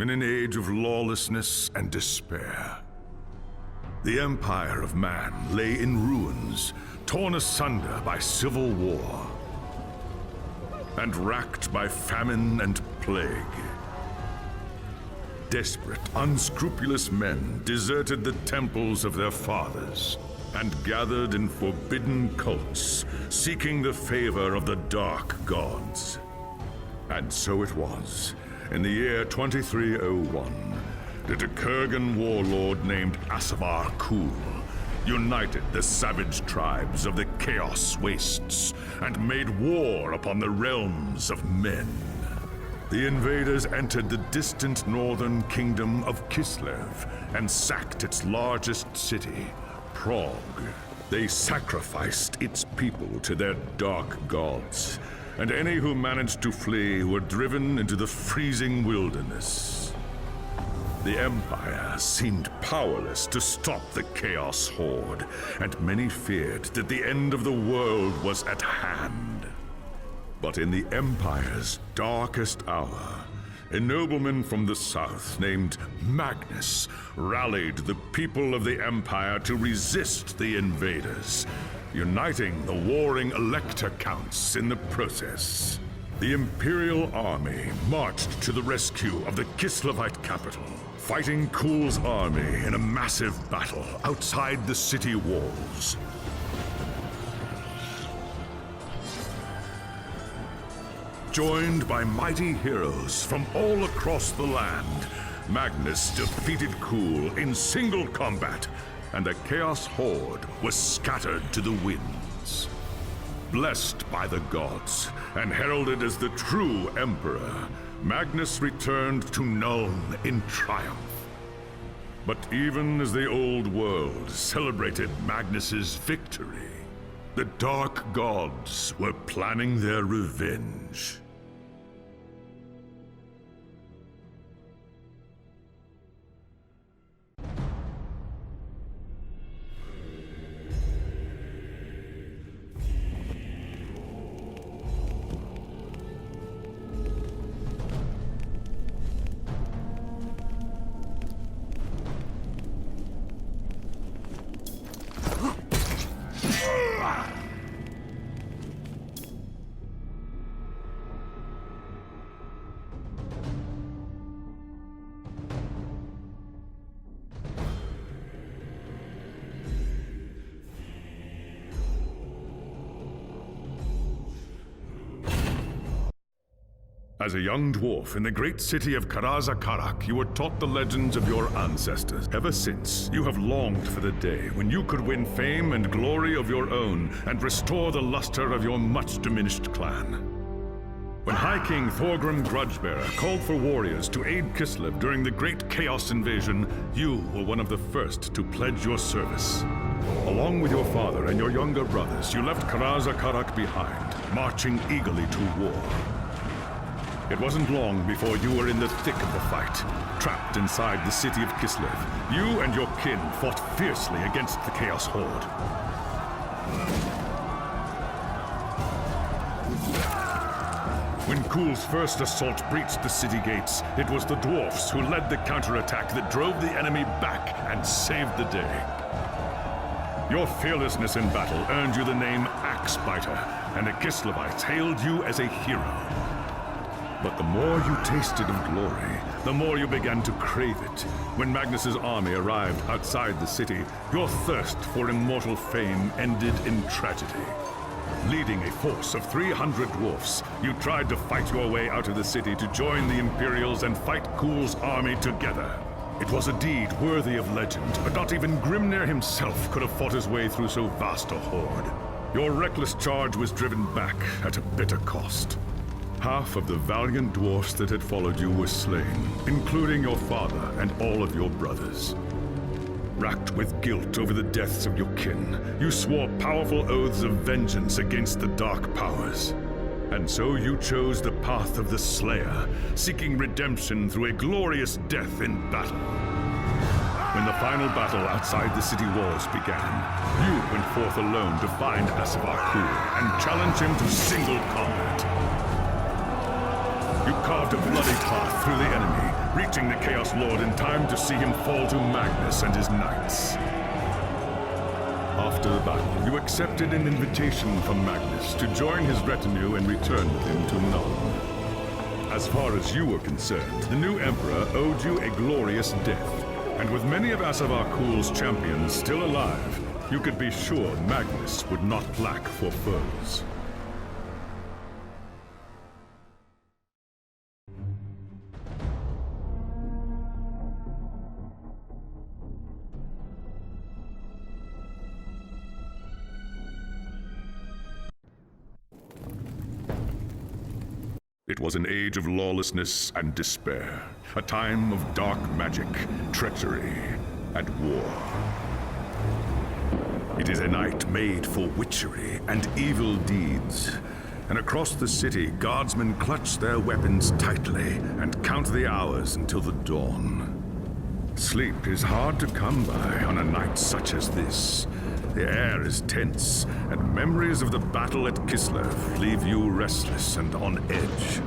in an age of lawlessness and despair. The empire of man lay in ruins, torn asunder by civil war, and racked by famine and plague. Desperate, unscrupulous men deserted the temples of their fathers and gathered in forbidden cults, seeking the favor of the dark gods. And so it was, in the year 2301, that a Kurgan warlord named Asavar Kul united the savage tribes of the Chaos Wastes and made war upon the realms of men. The invaders entered the distant northern kingdom of Kislev and sacked its largest city, Prague. They sacrificed its people to their dark gods, and any who managed to flee were driven into the freezing wilderness. The Empire seemed powerless to stop the Chaos Horde, and many feared that the end of the world was at hand. But in the Empire's darkest hour, a nobleman from the south named Magnus rallied the people of the Empire to resist the invaders, uniting the warring Elector Counts in the process. The Imperial army marched to the rescue of the Kislevite capital, fighting Kul's army in a massive battle outside the city walls. Joined by mighty heroes from all across the land, Magnus defeated Kul in single combat, and the Chaos Horde was scattered to the winds. Blessed by the gods and heralded as the true Emperor, Magnus returned to Nuln in triumph. But even as the old world celebrated Magnus's victory, the dark gods were planning their revenge. As a young dwarf in the great city of Karazakarak, you were taught the legends of your ancestors. Ever since, you have longed for the day when you could win fame and glory of your own and restore the luster of your much-diminished clan. When High King Thorgrim Grudgebearer called for warriors to aid Kislev during the Great Chaos Invasion, you were one of the first to pledge your service. Along with your father and your younger brothers, you left Karazakarak behind, marching eagerly to war. It wasn't long before you were in the thick of the fight, trapped inside the city of Kislev. You and your kin fought fiercely against the Chaos Horde. When Kul's first assault breached the city gates, it was the dwarfs who led the counterattack that drove the enemy back and saved the day. Your fearlessness in battle earned you the name Axebiter, and the Kislevites hailed you as a hero. But the more you tasted of glory, the more you began to crave it. When Magnus's army arrived outside the city, your thirst for immortal fame ended in tragedy. Leading a force of 300 dwarfs, you tried to fight your way out of the city to join the Imperials and fight Kul's army together. It was a deed worthy of legend, but not even Grimnir himself could have fought his way through so vast a horde. Your reckless charge was driven back at a bitter cost. Half of the valiant dwarfs that had followed you were slain, including your father and all of your brothers. Racked with guilt over the deaths of your kin, you swore powerful oaths of vengeance against the dark powers. And so you chose the path of the Slayer, seeking redemption through a glorious death in battle. When the final battle outside the city walls began, you went forth alone to find Asavar Kul and challenge him to single combat. You carved a bloody path through the enemy, reaching the Chaos Lord in time to see him fall to Magnus and his knights. After the battle, you accepted an invitation from Magnus to join his retinue and return with him to Nuln. As far as you were concerned, the new Emperor owed you a glorious death, and with many of Asavar Kul's champions still alive, you could be sure Magnus would not lack for foes. It was an age of lawlessness and despair, a time of dark magic, treachery, and war. It is a night made for witchery and evil deeds, and across the city, guardsmen clutch their weapons tightly and count the hours until the dawn. Sleep is hard to come by on a night such as this. The air is tense, and memories of the battle at Kislev leave you restless and on edge.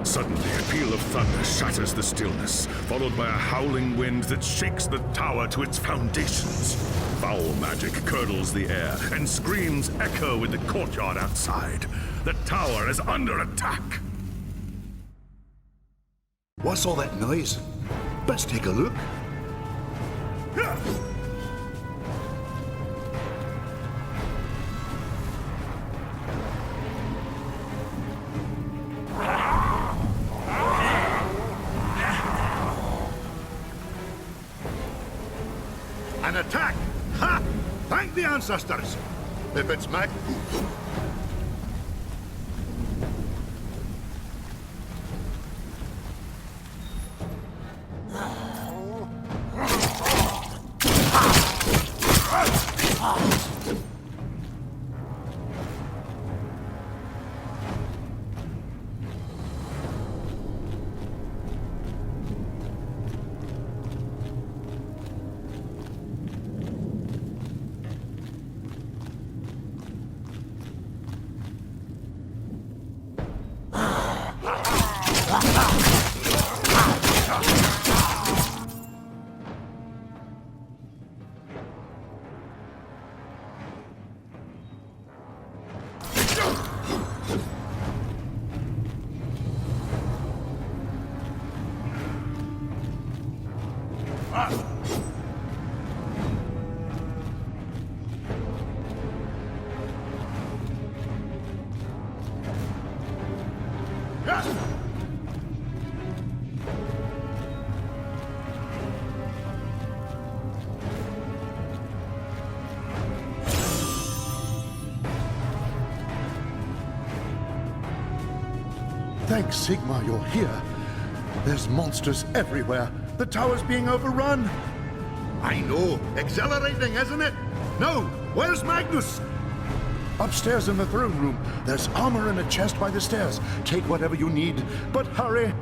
Suddenly, a peal of thunder shatters the stillness, followed by a howling wind that shakes the tower to its foundations. Foul magic curdles the air, and screams echo in the courtyard outside. The tower is under attack. What's all that noise? Best take a look. An attack! Ha! Thank the ancestors! If it's Mag... Thanks, Sigma, you're here. There's monsters everywhere. The tower's being overrun. I know. Exhilarating, isn't it? No, where's Magnus? Upstairs in the throne room. There's armor in a chest by the stairs. Take whatever you need, but hurry.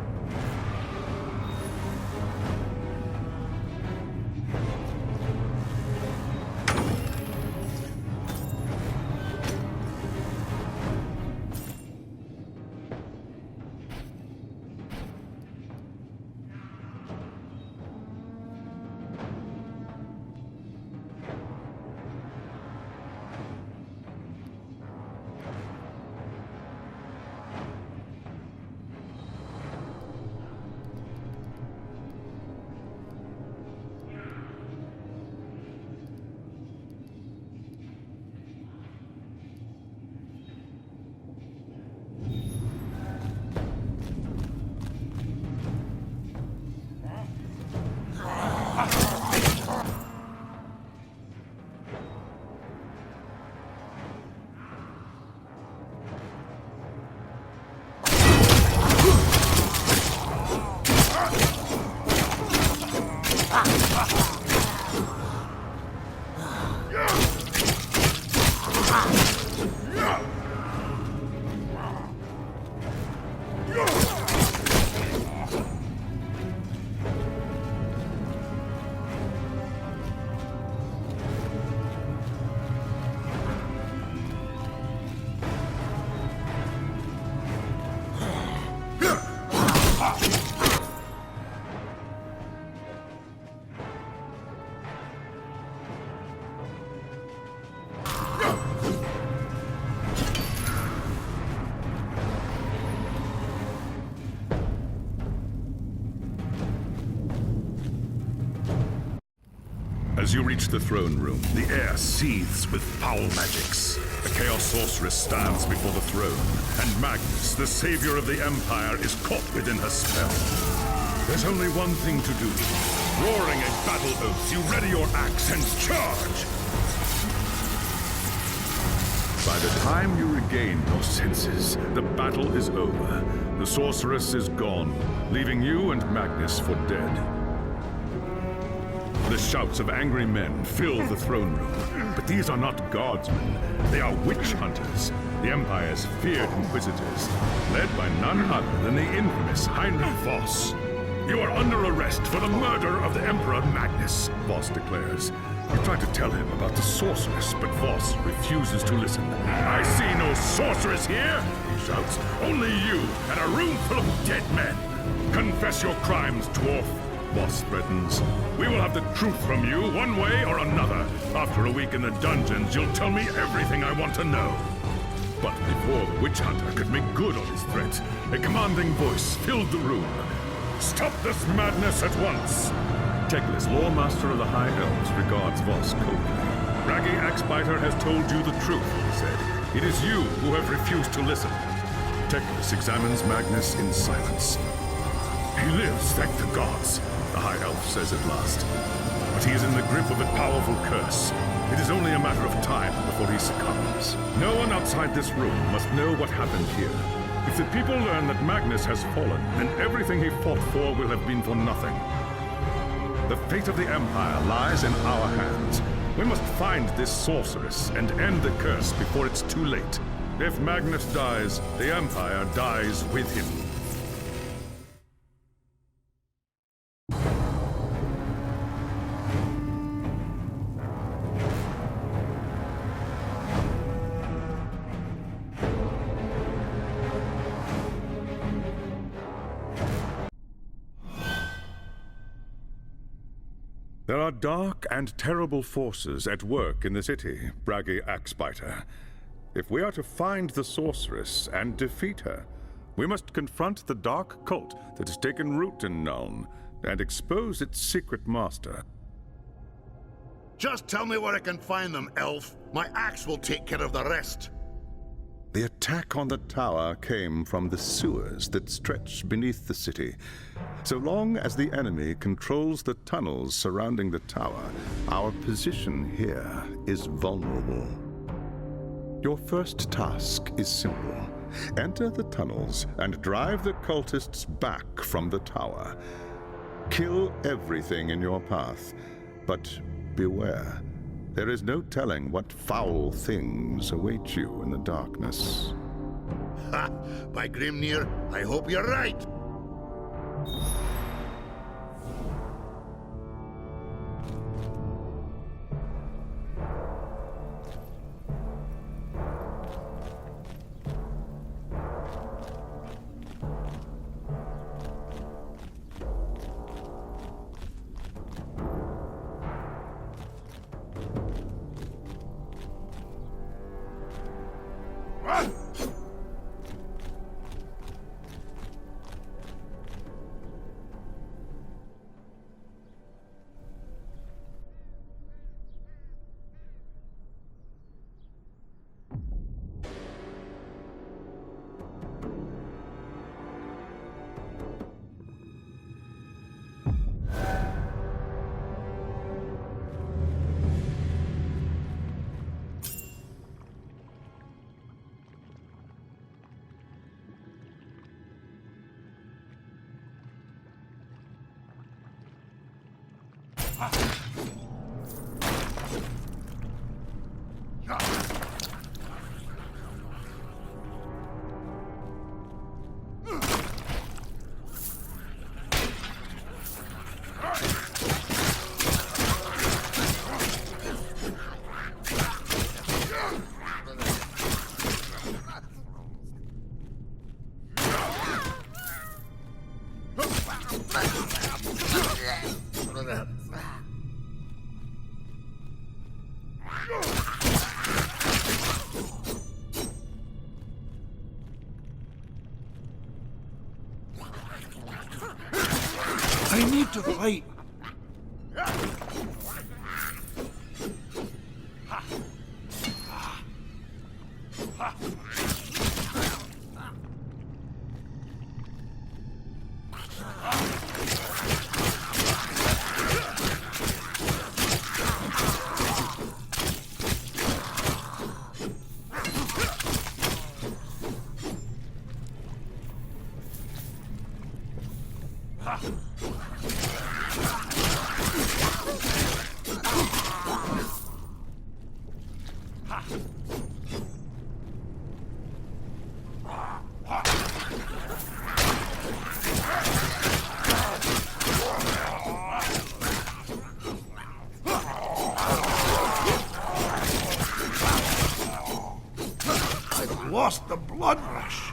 As you reach the throne room, the air seethes with foul magics. The Chaos Sorceress stands before the throne, and Magnus, the savior of the Empire, is caught within her spell. There's only one thing to do. Roaring a battle oath, you ready your axe and charge! By the time you regain your senses, the battle is over. The sorceress is gone, leaving you and Magnus for dead. The shouts of angry men fill the throne room, but these are not guardsmen. They are witch hunters, the Empire's feared inquisitors, led by none other than the infamous Heinrich Voss. You are under arrest for the murder of the Emperor Magnus, Voss declares. You try to tell him about the sorceress, but Voss refuses to listen. I see no sorceress here, he shouts. Only you and a room full of dead men. Confess your crimes, Dwarf, Voss threatens. We will have the truth from you, one way or another. After a week in the dungeons, you'll tell me everything I want to know. But before the witch hunter could make good on his threat, a commanding voice filled the room. Stop this madness at once! Teglis, Loremaster of the High Elves, regards Voss coldly. Raggy Axebiter has told you the truth, he said. It is you who have refused to listen. Teglis examines Magnus in silence. He lives, thank the gods, the High Elf says at last. But he is in the grip of a powerful curse. It is only a matter of time before he succumbs. No one outside this room must know what happened here. If the people learn that Magnus has fallen, then everything he fought for will have been for nothing. The fate of the Empire lies in our hands. We must find this sorceress and end the curse before it's too late. If Magnus dies, the Empire dies with him. There are dark and terrible forces at work in the city, Braggy Axebiter. If we are to find the sorceress and defeat her, we must confront the dark cult that has taken root in Nuln and expose its secret master. Just tell me where I can find them, elf. My axe will take care of the rest. The attack on the tower came from the sewers that stretch beneath the city. So long as the enemy controls the tunnels surrounding the tower, our position here is vulnerable. Your first task is simple. Enter the tunnels and drive the cultists back from the tower. Kill everything in your path, but beware. There is no telling what foul things await you in the darkness. Ha! By Grimnir, I hope you're right! I need to fight. I've lost the blood rush.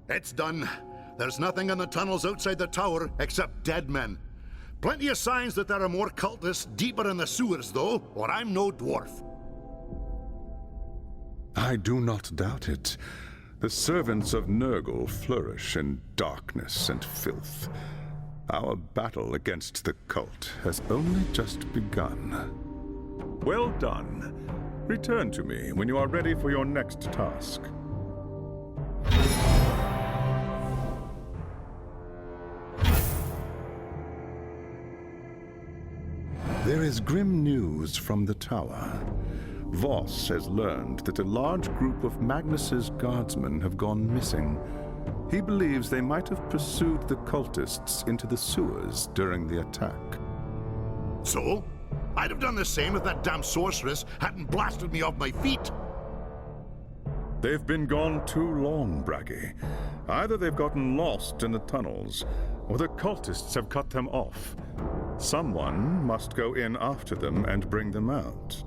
It's done. There's nothing in the tunnels outside the tower except dead men. Plenty of signs that there are more cultists deeper in the sewers, though, or I'm no dwarf. I do not doubt it. The servants of Nurgle flourish in darkness and filth. Our battle against the cult has only just begun. Well done. Return to me when you are ready for your next task. There is grim news from the tower. Voss has learned that a large group of Magnus's guardsmen have gone missing. He believes they might have pursued the cultists into the sewers during the attack. So? I'd have done the same if that damn sorceress hadn't blasted me off my feet. They've been gone too long, Braggy. Either they've gotten lost in the tunnels, or the cultists have cut them off. Someone must go in after them and bring them out.